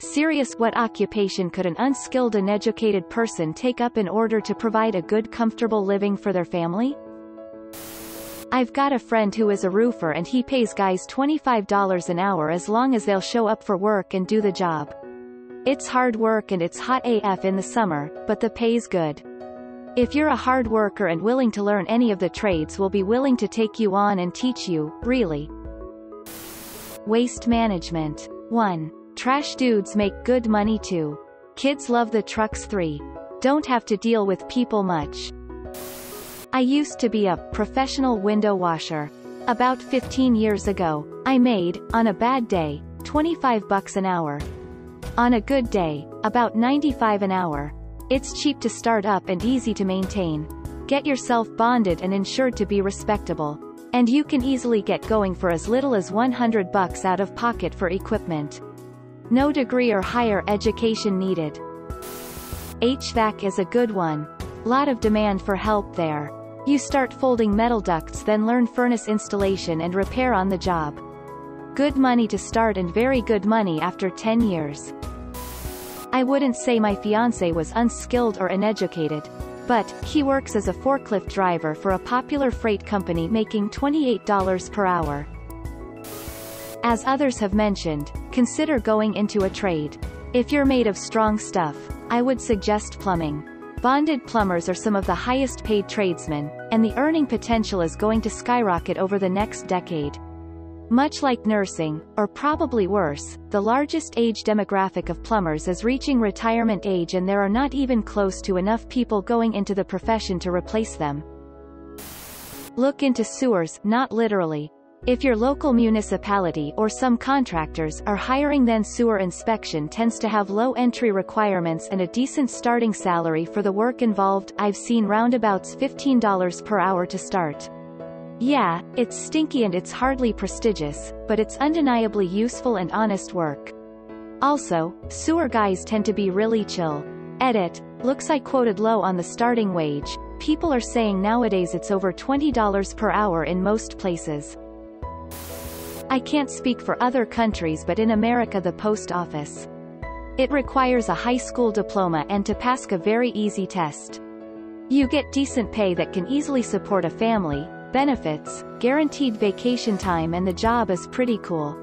Serious, what occupation could an unskilled, uneducated person take up in order to provide a good, comfortable living for their family? I've got a friend who is a roofer and he pays guys $25 an hour as long as they'll show up for work and do the job. It's hard work and it's hot AF in the summer, but the pay's good. If you're a hard worker and willing to learn any of the trades, we'll be willing to take you on and teach you, really. Waste management. 1. Trash dudes make good money too. Kids love the trucks. 3. Don't have to deal with people much. I used to be a professional window washer. About 15 years ago, I made, on a bad day, $25 an hour. On a good day, about $95 an hour. It's cheap to start up and easy to maintain. Get yourself bonded and insured to be respectable. And you can easily get going for as little as $100 out of pocket for equipment. No degree or higher education needed. Hvac is a good one. Lot of demand for help there. You start folding metal ducts, then learn furnace installation and repair on the job. Good money to start and very good money after 10 years. I wouldn't say my fiancé was unskilled or uneducated, but he works as a forklift driver for a popular freight company making $28 per hour. As others have mentioned, consider going into a trade. If you're made of strong stuff, I would suggest plumbing. Bonded plumbers are some of the highest paid tradesmen, and the earning potential is going to skyrocket over the next decade. Much like nursing, or probably worse, the largest age demographic of plumbers is reaching retirement age and there are not even close to enough people going into the profession to replace them. Look into sewers, not literally. If your local municipality or some contractors are hiring, then sewer inspection tends to have low entry requirements and a decent starting salary for the work involved. I've seen roundabouts $15 per hour to start. Yeah, it's stinky and it's hardly prestigious, but it's undeniably useful and honest work. Also, sewer guys tend to be really chill. Edit. Looks I quoted low on the starting wage. People are saying nowadays it's over $20 per hour in most places. I can't speak for other countries, but in America the post office. It requires a high school diploma and to pass a very easy test. You get decent pay that can easily support a family, benefits, guaranteed vacation time, and the job is pretty cool.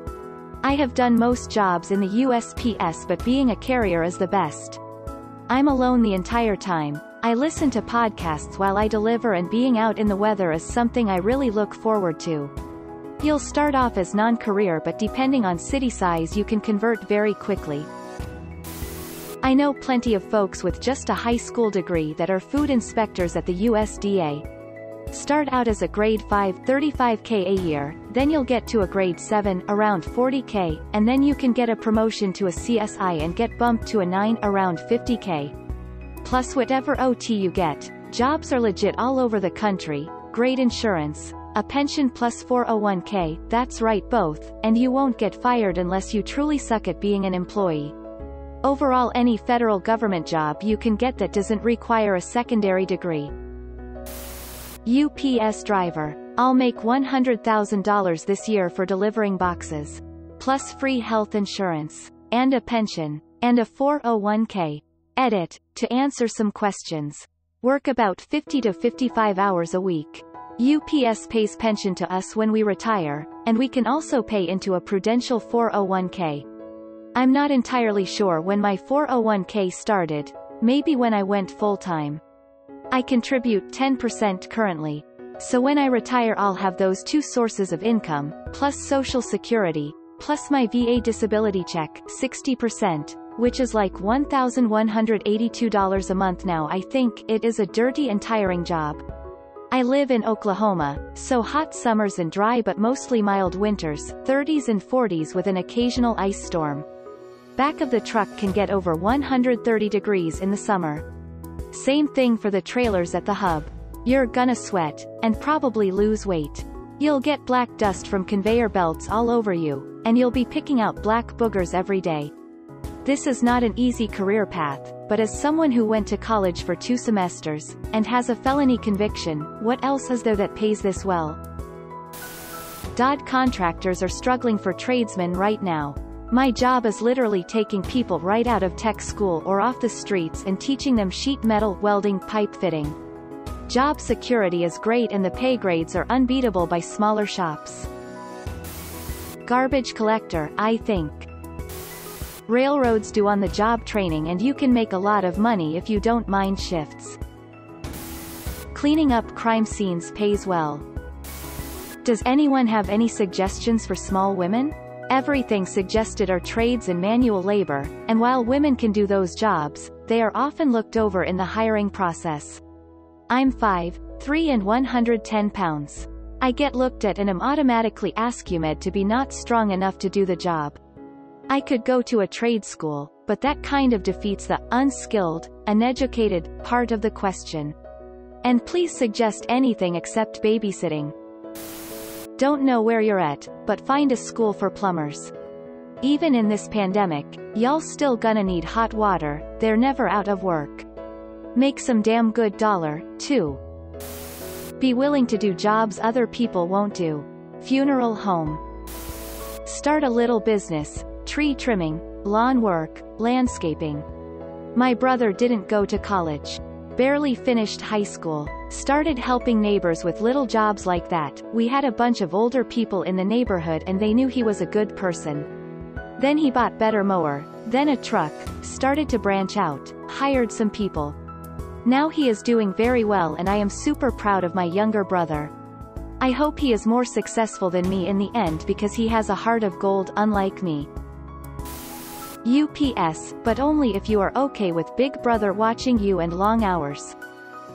I have done most jobs in the USPS, but being a carrier is the best. I'm alone the entire time. I listen to podcasts while I deliver, and being out in the weather is something I really look forward to. You'll start off as non-career, but depending on city size you can convert very quickly. I know plenty of folks with just a high school degree that are food inspectors at the USDA. Start out as a grade 5, $35K a year, then you'll get to a grade 7, around $40K, and then you can get a promotion to a CSI and get bumped to a 9, around $50K. Plus whatever OT you get. Jobs are legit all over the country, great insurance, a pension plus 401K, that's right, both, and you won't get fired unless you truly suck at being an employee. Overall, any federal government job you can get that doesn't require a secondary degree. UPS driver. I'll make $100,000 this year for delivering boxes. Plus free health insurance. And a pension. And a 401K. Edit. To answer some questions. Work about 50 to 55 hours a week. UPS pays pension to us when we retire, and we can also pay into a Prudential 401K. I'm not entirely sure when my 401K started, maybe when I went full-time. I contribute 10% currently. So when I retire I'll have those two sources of income, plus Social Security, plus my VA disability check, 60%, which is like $1,182 a month now. I think it is a dirty and tiring job. I live in Oklahoma, so hot summers and dry but mostly mild winters, 30s and 40s with an occasional ice storm. Back of the truck can get over 130 degrees in the summer. Same thing for the trailers at the hub. You're gonna sweat, and probably lose weight. You'll get black dust from conveyor belts all over you, and you'll be picking out black boogers every day. This is not an easy career path, but as someone who went to college for 2 semesters, and has a felony conviction, what else is there that pays this well? Contractors are struggling for tradesmen right now. My job is literally taking people right out of tech school or off the streets and teaching them sheet metal welding, pipe fitting. Job security is great and the pay grades are unbeatable by smaller shops. Garbage collector, I think. Railroads do on-the-job training and you can make a lot of money if you don't mind shifts. Cleaning up crime scenes pays well. Does anyone have any suggestions for small women? Everything suggested are trades and manual labor, and while women can do those jobs, they are often looked over in the hiring process. I'm 5'3" and 110 pounds. I get looked at and am automatically assumed to be not strong enough to do the job. I could go to a trade school, but that kind of defeats the unskilled, uneducated part of the question. And please suggest anything except babysitting. Don't know where you're at, but find a school for plumbers. Even in this pandemic, y'all still gonna need hot water, they're never out of work. Make some damn good dollar, too. Be willing to do jobs other people won't do. Funeral home. Start a little business, tree trimming, lawn work, landscaping. My brother didn't go to college. Barely finished high school. Started helping neighbors with little jobs like that. We had a bunch of older people in the neighborhood and they knew he was a good person. Then he bought better mower, then a truck, started to branch out, hired some people. Now he is doing very well and I am super proud of my younger brother. I hope he is more successful than me in the end because he has a heart of gold unlike me. UPS, but only if you are okay with Big Brother watching you and long hours.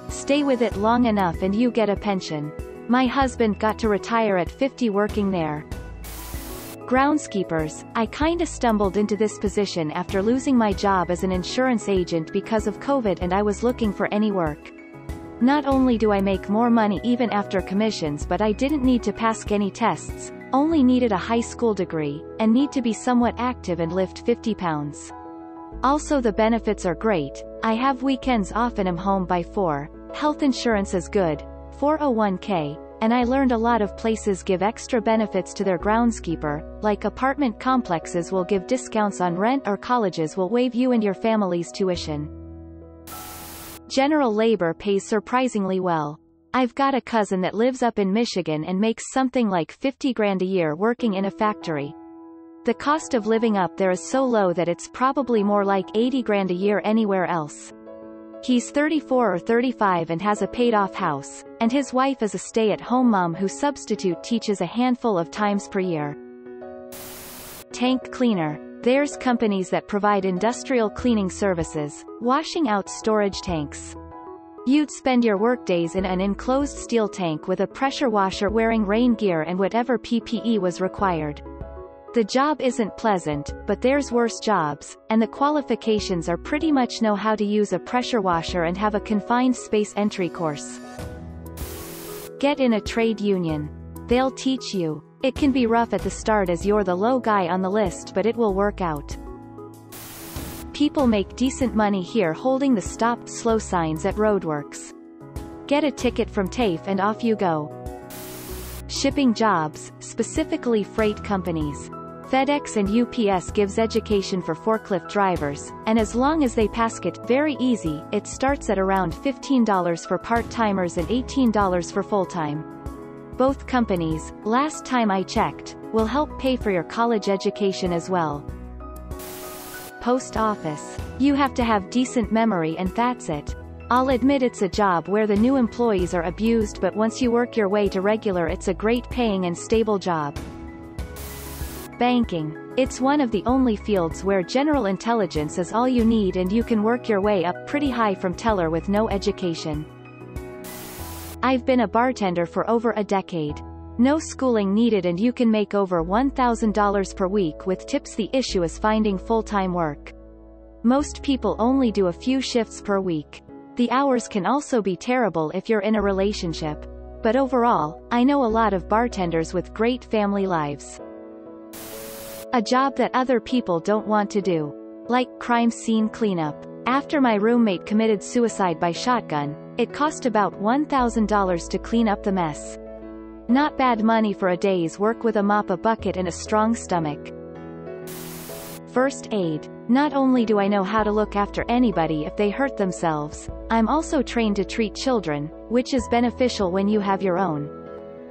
Stay with it long enough and you get a pension. My husband got to retire at 50 working there. Groundskeepers, I kinda stumbled into this position after losing my job as an insurance agent because of COVID and I was looking for any work. Not only do I make more money even after commissions but I didn't need to pass any tests, only needed a high school degree, and need to be somewhat active and lift 50 pounds. Also the benefits are great, I have weekends off and am home by 4, health insurance is good, 401k, and I learned a lot of places give extra benefits to their groundskeeper, like apartment complexes will give discounts on rent or colleges will waive you and your family's tuition. General labor pays surprisingly well. I've got a cousin that lives up in Michigan and makes something like 50 grand a year working in a factory. The cost of living up there is so low that it's probably more like 80 grand a year anywhere else. He's 34 or 35 and has a paid-off house, and his wife is a stay-at-home mom who substitute teaches a handful of times per year. Tank cleaner. There's companies that provide industrial cleaning services, washing out storage tanks. You'd spend your workdays in an enclosed steel tank with a pressure washer wearing rain gear and whatever PPE was required. The job isn't pleasant, but there's worse jobs, and the qualifications are pretty much know how to use a pressure washer and have a confined space entry course. Get in a trade union. They'll teach you. It can be rough at the start as you're the low guy on the list but it will work out. People make decent money here holding the stop slow signs at roadworks. Get a ticket from TAFE and off you go. Shipping jobs, specifically freight companies. FedEx and UPS gives education for forklift drivers, and as long as they pass it, very easy, it starts at around $15 for part-timers and $18 for full-time. Both companies, last time I checked, will help pay for your college education as well. Post office. You have to have decent memory and that's it. I'll admit it's a job where the new employees are abused but once you work your way to regular it's a great paying and stable job. Banking. It's one of the only fields where general intelligence is all you need and you can work your way up pretty high from teller with no education. I've been a bartender for over a decade. No schooling needed and you can make over $1,000 per week with tips. The issue is finding full-time work. Most people only do a few shifts per week. The hours can also be terrible if you're in a relationship. But overall, I know a lot of bartenders with great family lives. A job that other people don't want to do. Like crime scene cleanup. After my roommate committed suicide by shotgun, it cost about $1,000 to clean up the mess. Not bad money for a day's work with a mop, a bucket and a strong stomach. First aid. Not only do I know how to look after anybody if they hurt themselves, I'm also trained to treat children, which is beneficial when you have your own.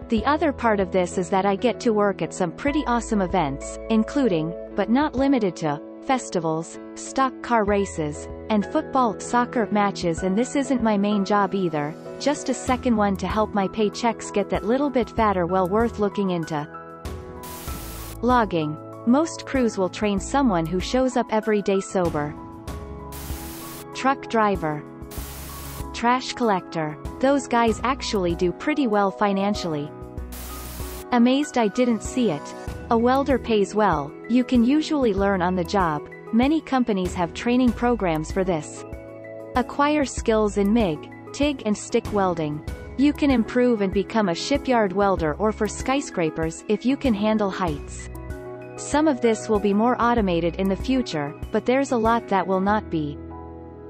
The other part of this is that I get to work at some pretty awesome events, including, but not limited to, festivals, stock car races, and football, soccer matches, and this isn't my main job either, just a second one to help my paychecks get that little bit fatter. Well worth looking into. Logging. Most crews will train someone who shows up every day sober. Truck driver. Trash collector. Those guys actually do pretty well financially. Amazed I didn't see it. A welder pays well, you can usually learn on the job. Many companies have training programs for this. Acquire skills in MIG, TIG and stick welding. You can improve and become a shipyard welder, or for skyscrapers if you can handle heights. Some of this will be more automated in the future, but there's a lot that will not be.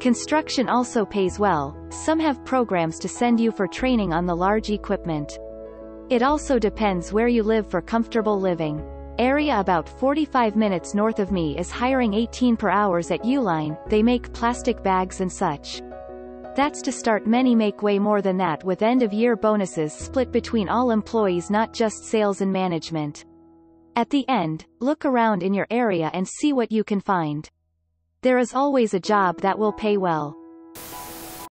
Construction also pays well, some have programs to send you for training on the large equipment. It also depends where you live for comfortable living. Area about 45 minutes north of me is hiring 18 per hours at Uline, they make plastic bags and such. That's to start. Many make way more than that with end-of-year bonuses split between all employees, not just sales and management. At the end, look around in your area and see what you can find. There is always a job that will pay well.